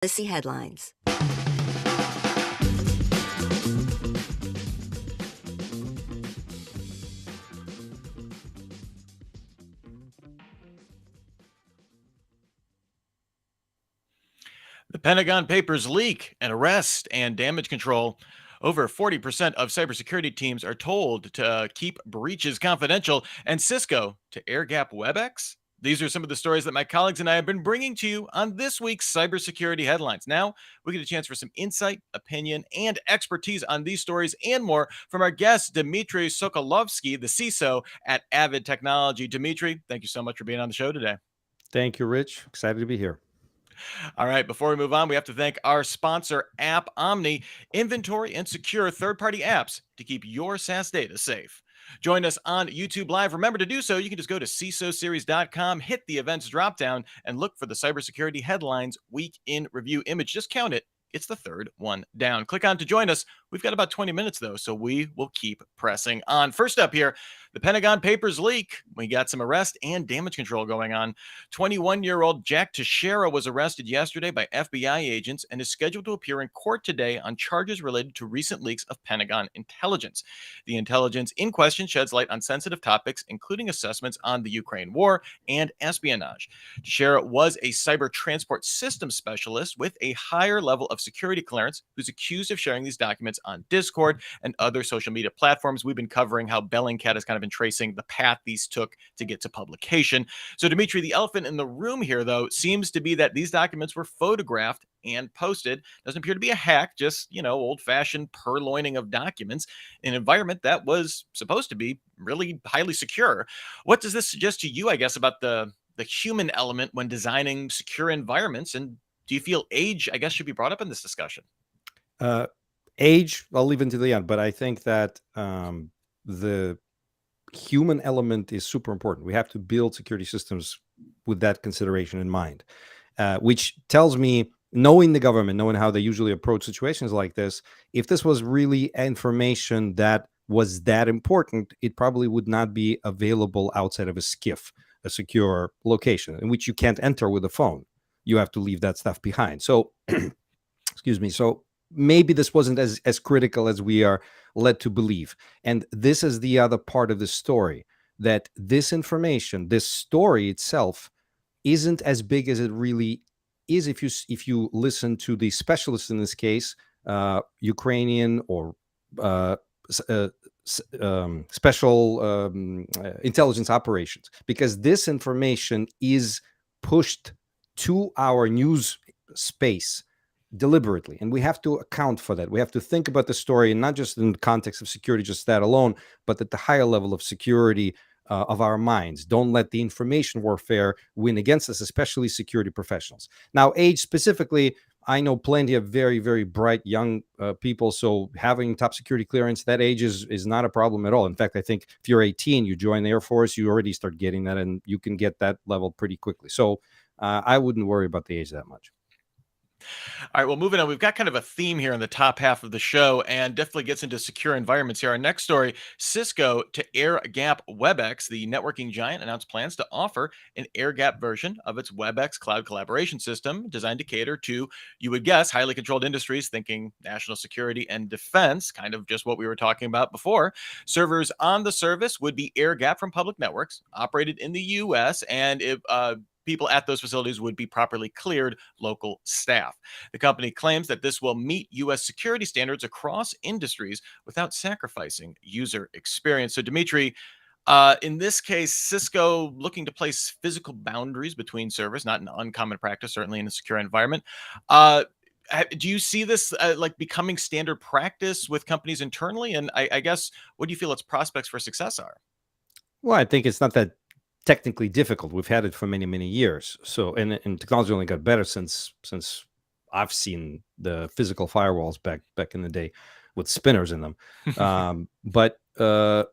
Policy headlines. The Pentagon Papers leak and arrest and damage control. Over 40% of cybersecurity teams are told to keep breaches confidential, and Cisco to air gap Webex. These are some of the stories that my colleagues and I have been bringing to you on this week's cybersecurity headlines. Now, we get a chance for some insight, opinion, and expertise on these stories and more from our guest, Dmitriy Sokolovskiy, the CISO at Avid Technology. Dmitry, thank you so much for being on the show today. Thank you, Rich. Excited to be here. All right, before we move on, we have to thank our sponsor, App Omni. Inventory and secure third-party apps to keep your SaaS data safe. Join us on YouTube Live. Remember to do so. You can just go to CISOSeries.com, hit the events dropdown, and look for the cybersecurity headlines week in review image. Just count it. It's the third one down. Click on to join us. We've got about 20 minutes, though, so we will keep pressing on. First up here, the Pentagon Papers leak. We got some arrest and damage control going on. 21-year-old Jack Teixeira was arrested yesterday by FBI agents and is scheduled to appear in court today on charges related to recent leaks of Pentagon intelligence. The intelligence in question sheds light on sensitive topics, including assessments on the Ukraine war and espionage. Teixeira was a cyber transport system specialist with a higher level of security clearance who's accused of sharing these documents on Discord and other social media platforms. We've been covering how Bellingcat has kind of been tracing the path these took to get to publication. So, Dmitry, the elephant in the room here, though, seems to be that these documents were photographed and posted. Doesn't appear to be a hack, just, old-fashioned purloining of documents in an environment that was supposed to be really highly secure. What does this suggest to you, I guess, about the human element when designing secure environments? And do you feel age, I guess, should be brought up in this discussion? Age, I'll leave into the end, but I think that the human element is super important. We have to build security systems with that consideration in mind, which tells me, knowing the government, knowing how they usually approach situations like this, if this was really information that was that important, it probably would not be available outside of a SCIF, a secure location, in which you can't enter with a phone. You have to leave that stuff behind. So, excuse me. So maybe this wasn't as critical as we are led to believe. And this is the other part of the story, that this information, this story itself, isn't as big as it really is if you listen to the specialists in this case, Ukrainian or special intelligence operations, because this information is pushed to our news space deliberately, and we have to account for that. We have to think about the story, and not just in the context of security, just that alone, but at the higher level of security of our minds. Don't let the information warfare win against us, especially security professionals. Now, age specifically, I know plenty of very, very bright young people, so having top security clearance, that age is not a problem at all. In fact, I think if you're 18, you join the Air Force, you already start getting that, and you can get that level pretty quickly. So I wouldn't worry about the age that much. All right, well, moving on, we've got kind of a theme here in the top half of the show and definitely gets into secure environments here. Our next story, Cisco to air gap Webex. The networking giant announced plans to offer an air gap version of its Webex cloud collaboration system designed to cater to, you would guess, highly controlled industries, thinking national security and defense, kind of just what we were talking about before. Servers on the service would be air gap from public networks, operated in the U.S., and people at those facilities would be properly cleared local staff. The company claims that this will meet U.S. security standards across industries without sacrificing user experience. So, Dmitry, in this case, Cisco looking to place physical boundaries between servers, not an uncommon practice, certainly in a secure environment. Do you see this like becoming standard practice with companies internally? And I guess, what do you feel its prospects for success are? Well, I think it's not that technically difficult. We've had it for many, many years. So, and technology only got better since I've seen the physical firewalls back in the day with spinners in them. But the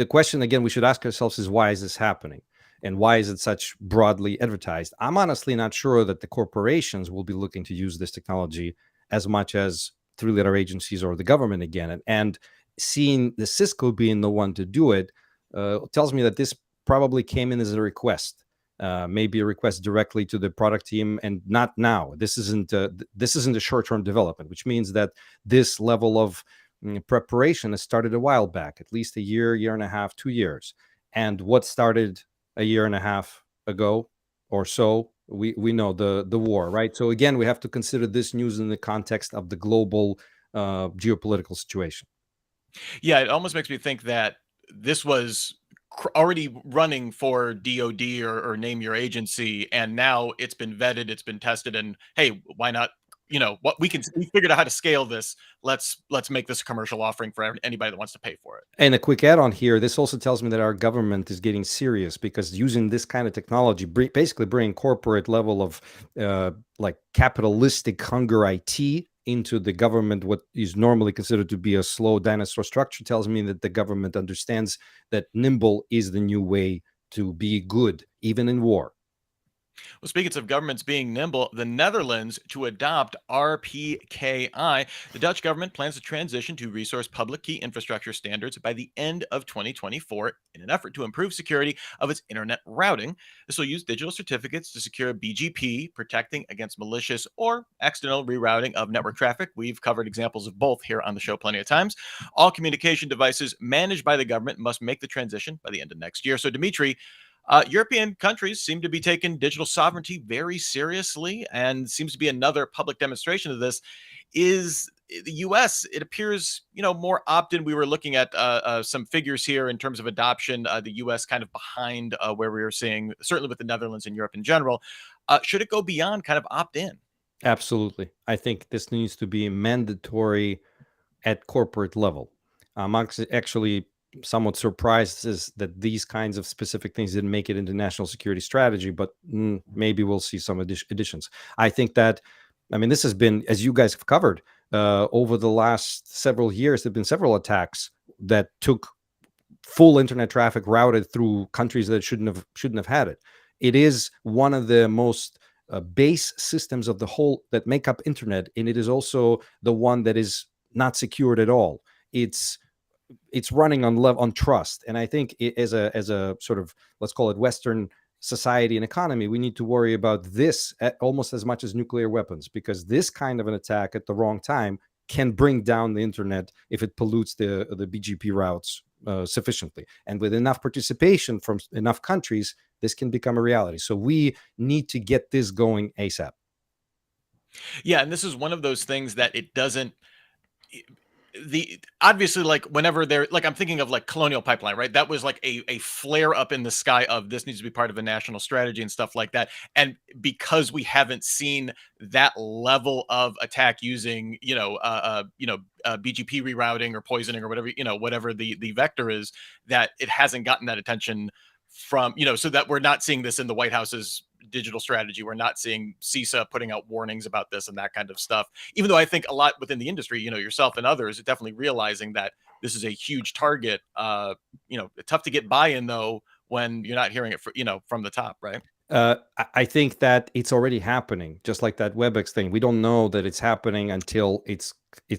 question again we should ask ourselves is, why is this happening, and why is it such broadly advertised? I'm honestly not sure that the corporations will be looking to use this technology as much as three-letter agencies or the government again. And seeing the Cisco being the one to do it tells me that this probably came in as a request. maybe a request directly to the product team, and not now. This isn't a short-term development, which means that this level of preparation has started a while back, at least a year and a half, 2 years. And what started a year and a half ago or so, we know the war, right? So again, we have to consider this news in the context of the global geopolitical situation. Yeah, it almost makes me think that this was already running for DoD or name your agency, and now it's been vetted, it's been tested, and hey, why not? What we figured out how to scale this. Let's make this a commercial offering for anybody that wants to pay for it. And a quick add-on here, this also tells me that our government is getting serious, because using this kind of technology, basically bringing corporate level of like capitalistic hunger IT into the government, what is normally considered to be a slow dinosaur structure, tells me that the government understands that nimble is the new way to be good, even in war. Well, speaking of governments being nimble, the Netherlands to adopt RPKI. The Dutch government plans to transition to resource public key infrastructure standards by the end of 2024 in an effort to improve security of its internet routing. This will use digital certificates to secure BGP, protecting against malicious or accidental rerouting of network traffic. We've covered examples of both here on the show plenty of times. All communication devices managed by the government must make the transition by the end of next year. So, Dmitry, European countries seem to be taking digital sovereignty very seriously, and seems to be another public demonstration of this. Is the U.S. It appears, more opt-in. We were looking at some figures here in terms of adoption. The U.S. kind of behind where we were seeing, certainly with the Netherlands and Europe in general. Should it go beyond kind of opt-in? Absolutely. I think this needs to be mandatory at corporate level. I'm actually somewhat surprised is that these kinds of specific things didn't make it into national security strategy, but maybe we'll see some additions. I think that, I mean, this has been, as you guys have covered, over the last several years, there have been several attacks that took full internet traffic routed through countries that shouldn't have had it. It is one of the most base systems of the whole that make up internet, and it is also the one that is not secured at all. It's running on trust, and I think as a sort of, let's call it, Western society and economy, we need to worry about this almost as much as nuclear weapons, because this kind of an attack at the wrong time can bring down the internet if it pollutes the BGP routes sufficiently. And with enough participation from enough countries, this can become a reality. So we need to get this going ASAP. Yeah, and this is one of those things that it doesn't the obviously, like, whenever they're like, I'm thinking of like Colonial Pipeline, right? That was like a flare up in the sky of this needs to be part of a national strategy and stuff like that. And because we haven't seen that level of attack using BGP rerouting or poisoning or whatever, whatever the vector is, that it hasn't gotten that attention from, so that we're not seeing this in the White House's digital strategy. We're not seeing CISA putting out warnings about this and that kind of stuff. Even though I think a lot within the industry, yourself and others are definitely realizing that this is a huge target. Tough to get buy-in though when you're not hearing it from the top, right? I think that it's already happening, just like that Webex thing. We don't know that it's happening until it's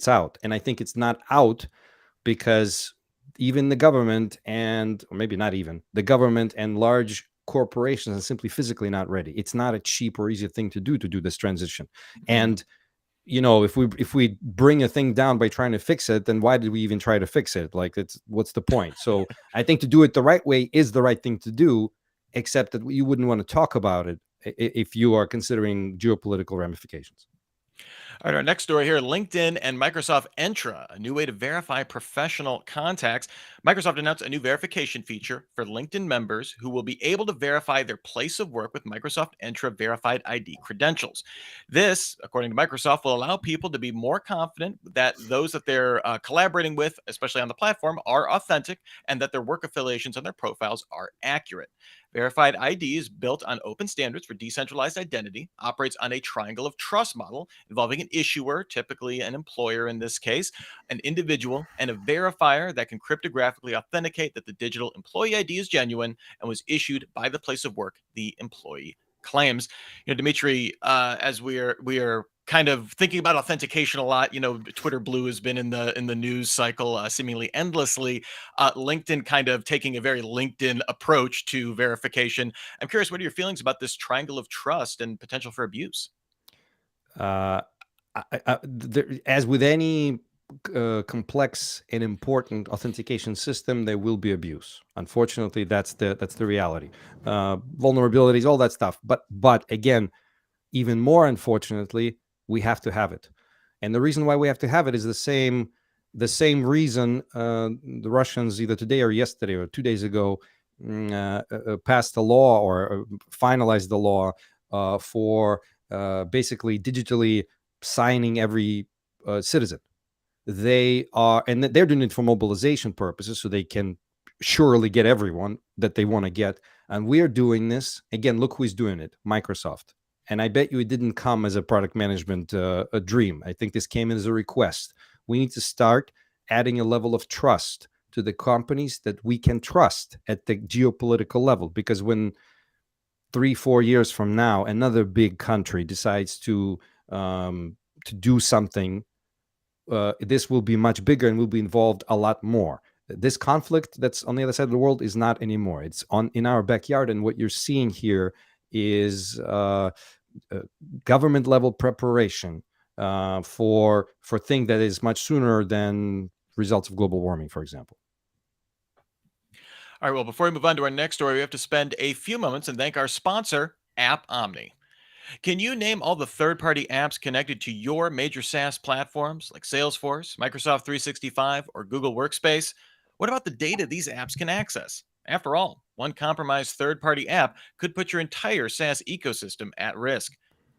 out, and I think it's not out because even the government, and or maybe not even the government, and large corporations are simply physically not ready. It's not a cheap or easy thing to do this transition. And if we bring a thing down by trying to fix it, then why did we even try to fix it? Like, what's the point? So I think to do it the right way is the right thing to do, except that you wouldn't want to talk about it if you are considering geopolitical ramifications. All right, our next story here, LinkedIn and Microsoft Entra, a new way to verify professional contacts. Microsoft announced a new verification feature for LinkedIn members who will be able to verify their place of work with Microsoft Entra verified ID credentials. This, according to Microsoft, will allow people to be more confident that those that they're collaborating with, especially on the platform, are authentic, and that their work affiliations on their profiles are accurate. Verified ID is built on open standards for decentralized identity, operates on a triangle of trust model involving an issuer, typically an employer in this case, an individual, and a verifier that can cryptographically authenticate that the digital employee ID is genuine and was issued by the place of work the employee claims. Dmitry, as we are kind of thinking about authentication a lot. Twitter Blue has been in the news cycle seemingly endlessly. LinkedIn kind of taking a very LinkedIn approach to verification. I'm curious, what are your feelings about this triangle of trust and potential for abuse? Uh, as with any complex and important authentication system, there will be abuse. Unfortunately, that's the reality. Vulnerabilities, all that stuff. But again, even more unfortunately, we have to have it. And the reason why we have to have it is the same reason the Russians either today or yesterday or 2 days ago passed a law or finalized the law for basically digitally signing every citizen. And they're doing it for mobilization purposes, so they can surely get everyone that they want to get. And we're doing this again. Look who's doing it: Microsoft. And I bet you it didn't come as a product management a dream. I think this came in as a request. We need to start adding a level of trust to the companies that we can trust at the geopolitical level, because when 3-4 years from now another big country decides to do something, this will be much bigger and will be involved a lot more. This conflict that's on the other side of the world is not anymore. It's in our backyard, and what you're seeing here is government level preparation for thing that is much sooner than results of global warming, for example. All right, well, before we move on to our next story, we have to spend a few moments and thank our sponsor, App Omni. Can you name all the third party apps connected to your major SaaS platforms like Salesforce, Microsoft 365, or Google Workspace? What about the data these apps can access? After all, one compromised third party app could put your entire SaaS ecosystem at risk.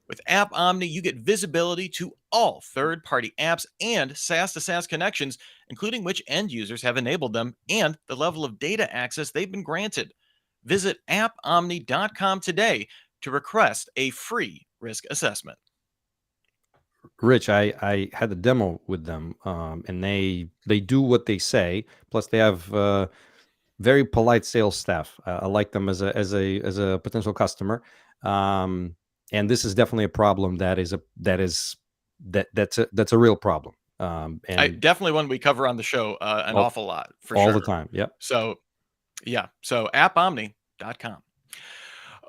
With App Omni, you get visibility to all third party apps and SaaS to SaaS connections, including which end users have enabled them and the level of data access they've been granted. Visit appomni.com today to request a free risk assessment. Rich, I had a demo with them, and they do what they say. Plus, they have very polite sales staff. I like them as a potential customer, and this is definitely a problem that's a real problem, and Definitely one we cover on the show an all, awful lot for all the sure. time. Yep. So, yeah, so appomni.com.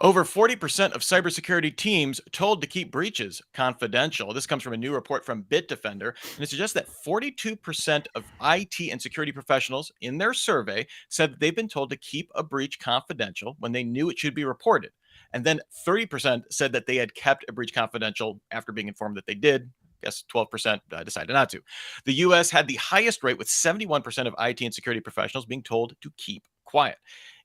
Over 40% of cybersecurity teams told to keep breaches confidential. This comes from a new report from Bitdefender, and it suggests that 42% of IT and security professionals in their survey said that they've been told to keep a breach confidential when they knew it should be reported. And then 30% said that they had kept a breach confidential after being informed that they did. I guess 12% decided not to. The US had the highest rate, with 71% of IT and security professionals being told to keep quiet.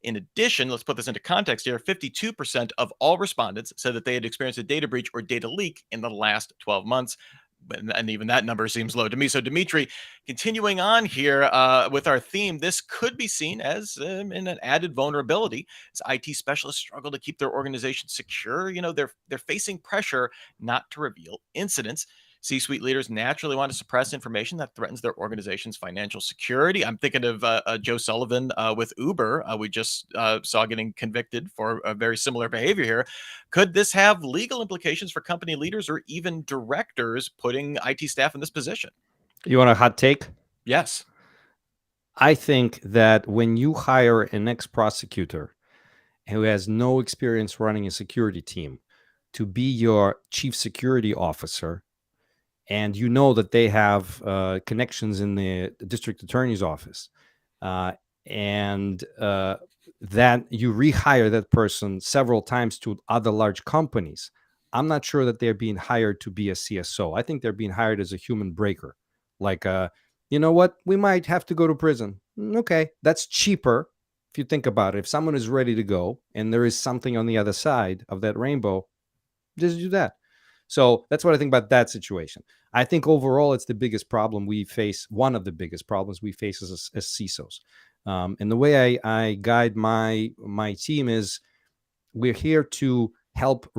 In addition, let's put this into context here, 52% of all respondents said that they had experienced a data breach or data leak in the last 12 months. And even that number seems low to me. So, Dmitry, continuing on here with our theme, this could be seen as an added vulnerability as IT specialists struggle to keep their organization secure. They're facing pressure not to reveal incidents. C-suite leaders naturally want to suppress information that threatens their organization's financial security. I'm thinking of Joe Sullivan with Uber. We just saw getting convicted for a very similar behavior here. Could this have legal implications for company leaders or even directors putting IT staff in this position? You want a hot take? Yes. I think that when you hire an ex-prosecutor who has no experience running a security team to be your chief security officer, and you know that they have connections in the district attorney's office, and that you rehire that person several times to other large companies, I'm not sure that they're being hired to be a CSO. I think they're being hired as a human breaker. Like, you know what? We might have to go to prison. Okay, that's cheaper if you think about it. If someone is ready to go and there is something on the other side of that rainbow, just do that. So that's what I think about that situation. I think overall, it's the biggest problem we face. One of the biggest problems we face as CISOs. And the way I guide my team is, we're here to help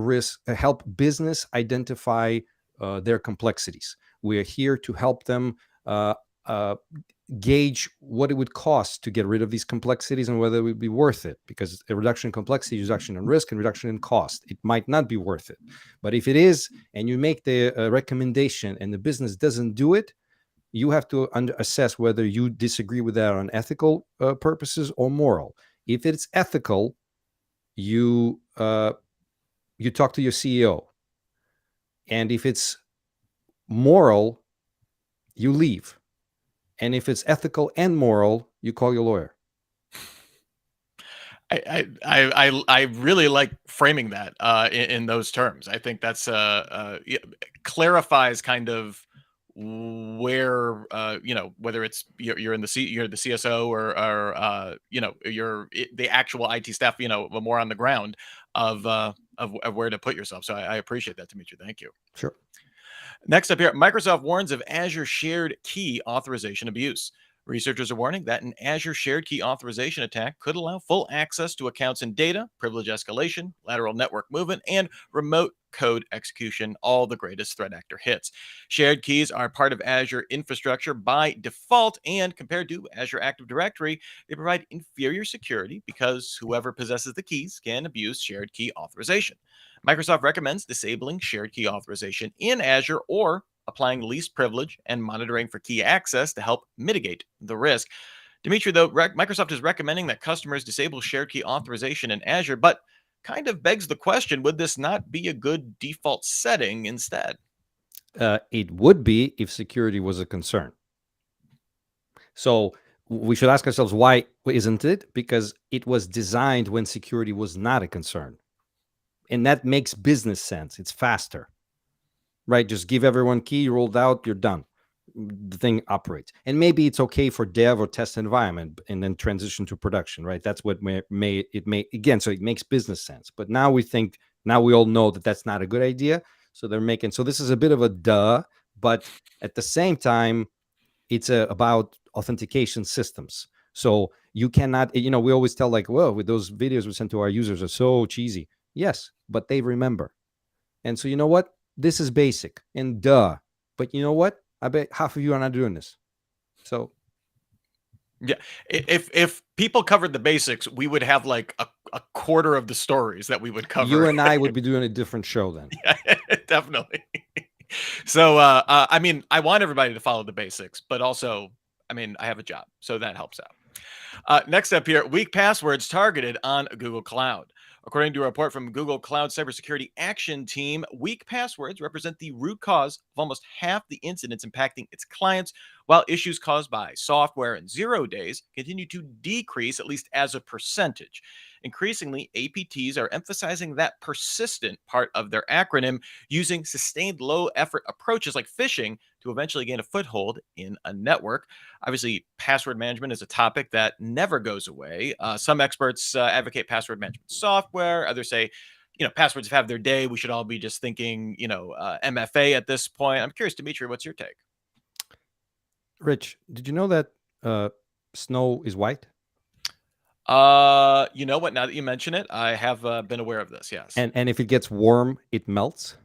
business identify their complexities. We're here to help them gauge what it would cost to get rid of these complexities and whether it would be worth it, because a reduction in complexity is reduction in risk and reduction in cost. It might not be worth it. But if it is, and you make the recommendation and the business doesn't do it, you have to assess whether you disagree with that on ethical purposes or moral. If it's ethical, you talk to your CEO. And if it's moral, you leave. And if it's ethical and moral, you call your lawyer. I really like framing that in those terms. I think that's clarifies kind of where whether it's you're in you're the CSO or you're the actual IT staff, more on the ground of where to put yourself. So I appreciate that, Dmitry. Thank you. Sure. Next up here, Microsoft warns of Azure shared key authorization abuse. Researchers are warning that an Azure shared key authorization attack could allow full access to accounts and data, privilege escalation, lateral network movement, and remote code execution, all the greatest threat actor hits. Shared keys are part of Azure infrastructure by default, and compared to Azure Active Directory, they provide inferior security because whoever possesses the keys can abuse shared key authorization. Microsoft recommends disabling shared key authorization in Azure or applying least privilege and monitoring for key access to help mitigate the risk. Dmitry, though, Microsoft is recommending that customers disable shared key authorization in Azure, but kind of begs the question, would this not be a good default setting instead? It would be if security was a concern. So we should ask ourselves, why isn't it? Because it was designed when security was not a concern. And that makes business sense. It's faster, right? Just give everyone key, rolled out, you're done. The thing operates. And maybe it's okay for dev or test environment and then transition to production, right? That's what again, so it makes business sense. But now we all know that that's not a good idea. So this is a bit of a duh, but at the same time, it's about authentication systems. So you cannot, we always tell with those videos we send to our users are so cheesy. Yes, but they remember. And so you know what? This is basic and duh. But you know what? I bet half of you are not doing this. So yeah, if people covered the basics, we would have like a quarter of the stories that we would cover. You and I would be doing a different show then. Yeah, definitely. So I mean, I want everybody to follow the basics, but also, I mean, I have a job, so that helps out. Next up here, weak passwords targeted on Google Cloud. According to a report from Google Cloud Cybersecurity Action Team, weak passwords represent the root cause of almost half the incidents impacting its clients, while issues caused by software and 0 days continue to decrease, at least as a percentage. Increasingly, APTs are emphasizing that persistent part of their acronym, using sustained low-effort approaches like phishing to eventually gain a foothold in a network. Obviously, password management is a topic that never goes away. Some experts advocate password management software. Others say, passwords have their day. We should all be just thinking, MFA at this point. I'm curious, Dmitry, what's your take? Rich, did you know that snow is white? You know what? Now that you mention it, I have been aware of this. Yes. And if it gets warm, it melts.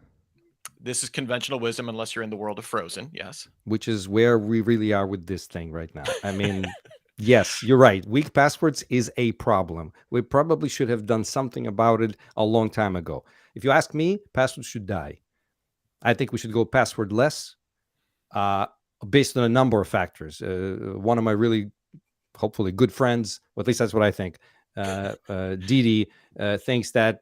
This is conventional wisdom, unless you're in the world of Frozen. Yes. Which is where we really are with this thing right now. I mean, yes, you're right. Weak passwords is a problem. We probably should have done something about it a long time ago. If you ask me, passwords should die. I think we should go passwordless, based on a number of factors. One of my really, hopefully, good friends, or at least that's what I think, Didi, thinks that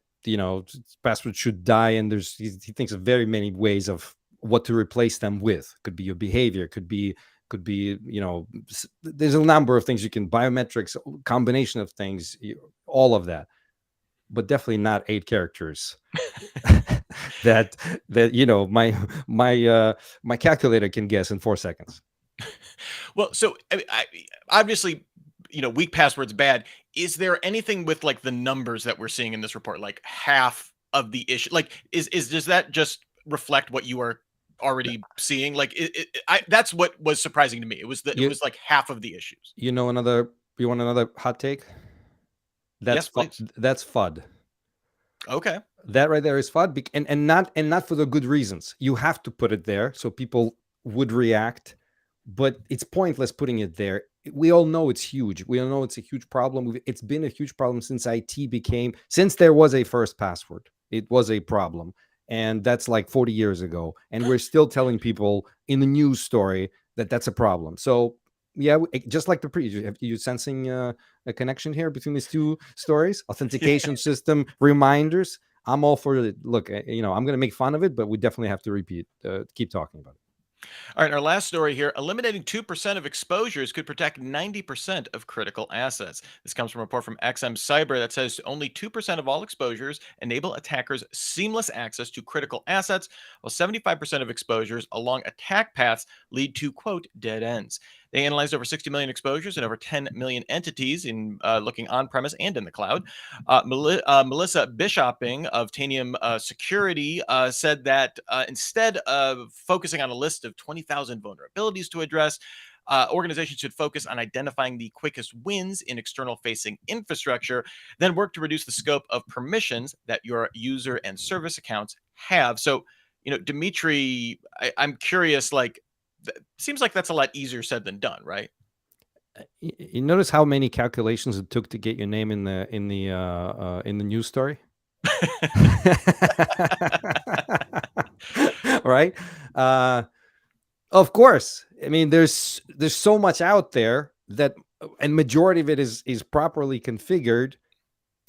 passwords should die, and he thinks of very many ways of what to replace them with. Could be your behavior, could be there's a number of things you can, biometrics, combination of things, all of that, but definitely not 8 characters. that my calculator can guess in 4 seconds. Well, so obviously, weak passwords bad. Is there anything with like the numbers that we're seeing in this report, like half of the issue? Like, does that just reflect what you are already seeing? Like, that's what was surprising to me. It was that it was like half of the issues. You want another hot take? That's that's FUD. Okay. That right there is FUD, and not for the good reasons. You have to put it there so people would react but it's pointless putting it there. We all know it's huge. We all know it's a huge problem. It's been a huge problem since since there was a first password. It was a problem. And that's like 40 years ago. And we're still telling people in the news story that that's a problem. So, yeah, just like the you sensing a connection here between these two stories? Authentication system, reminders. I'm all for it. Look, I'm going to make fun of it, but we definitely have to keep talking about it. All right, our last story here, eliminating 2% of exposures could protect 90% of critical assets. This comes from a report from XM Cyber that says only 2% of all exposures enable attackers seamless access to critical assets, while 75% of exposures along attack paths lead to, quote, dead ends. They analyzed over 60 million exposures and over 10 million entities in looking on-premise and in the cloud. Melissa Bishoping of Tanium Security said that instead of focusing on a list of 20,000 vulnerabilities to address, organizations should focus on identifying the quickest wins in external-facing infrastructure, then work to reduce the scope of permissions that your user and service accounts have. So, Dmitry, I'm curious, seems like that's a lot easier said than done, right? You notice how many calculations it took to get your name in the news story? Right? Of course. I mean, there's so much out there that, and majority of it is properly configured,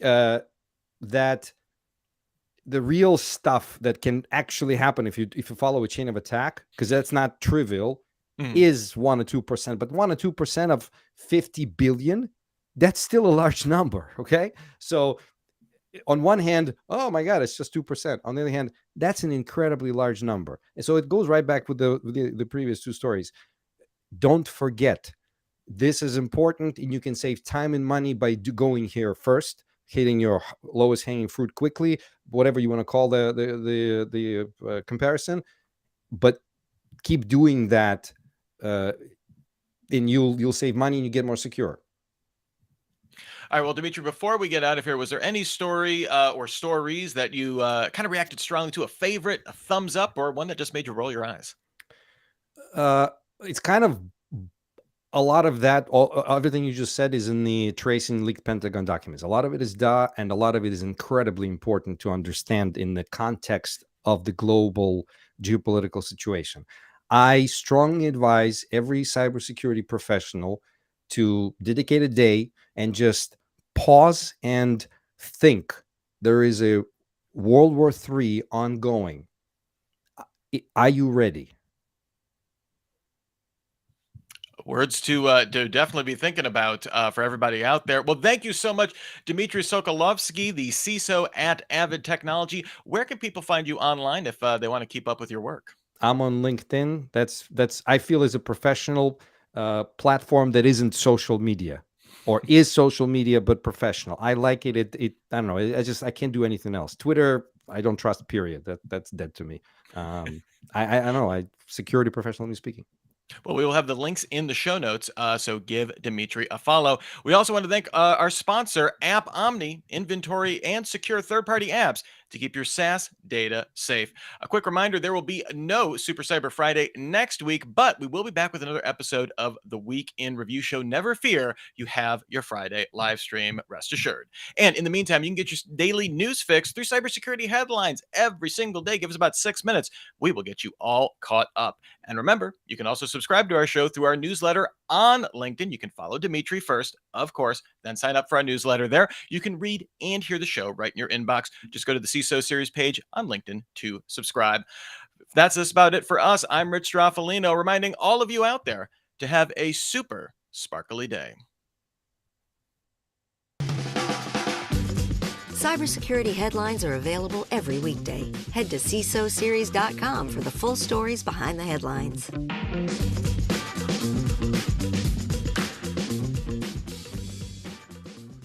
that the real stuff that can actually happen if you follow a chain of attack, because that's not trivial, is 1 or 2%. But 1 or 2% of 50 billion, that's still a large number. Okay, so on one hand, oh my God, it's just 2%. On the other hand, that's an incredibly large number. And so it goes right back with the previous two stories. Don't forget, this is important, and you can save time and money by going here first, hitting your lowest hanging fruit quickly, whatever you want to call the comparison. But keep doing that, and you'll save money and you get more secure. All right, well, Dmitry, before we get out of here, was there any story or stories that you kind of reacted strongly to, a favorite, a thumbs up, or one that just made you roll your eyes? It's kind of a lot of that. Everything you just said is in the tracing leaked Pentagon documents. A lot of it is and a lot of it is incredibly important to understand in the context of the global geopolitical situation. I strongly advise every cybersecurity professional to dedicate a day and just pause and think. There is a World War III ongoing. Are you ready? Words to definitely be thinking about for everybody out there. Well, thank you so much, Dmitriy Sokolovskiy, the CISO at Avid Technology. Where can people find you online if they want to keep up with your work? I'm on LinkedIn. That's I feel is a professional platform that isn't social media, or is social media but professional. I like it. I don't know. I can't do anything else. Twitter, I don't trust. Period. That's dead to me. I don't know. Security professionally speaking. Well, we will have the links in the show notes, so give Dmitry a follow. We also want to thank our sponsor, App Omni, inventory and secure third-party apps to keep your SaaS data safe. A quick reminder, there will be no Super Cyber Friday next week, but we will be back with another episode of the Week in Review show. Never fear, you have your Friday live stream, rest assured. And in the meantime, you can get your daily news fix through cybersecurity headlines every single day. Give us about 6 minutes. We will get you all caught up. And remember, you can also subscribe to our show through our newsletter on LinkedIn. You can follow Dmitry first, of course, then sign up for our newsletter there. You can read and hear the show right in your inbox. Just go to the CISO Series page on LinkedIn to subscribe. That's just about it for us. I'm Rich Stroffolino, reminding all of you out there to have a super sparkly day. Cybersecurity headlines are available every weekday. Head to CISOSeries.com for the full stories behind the headlines.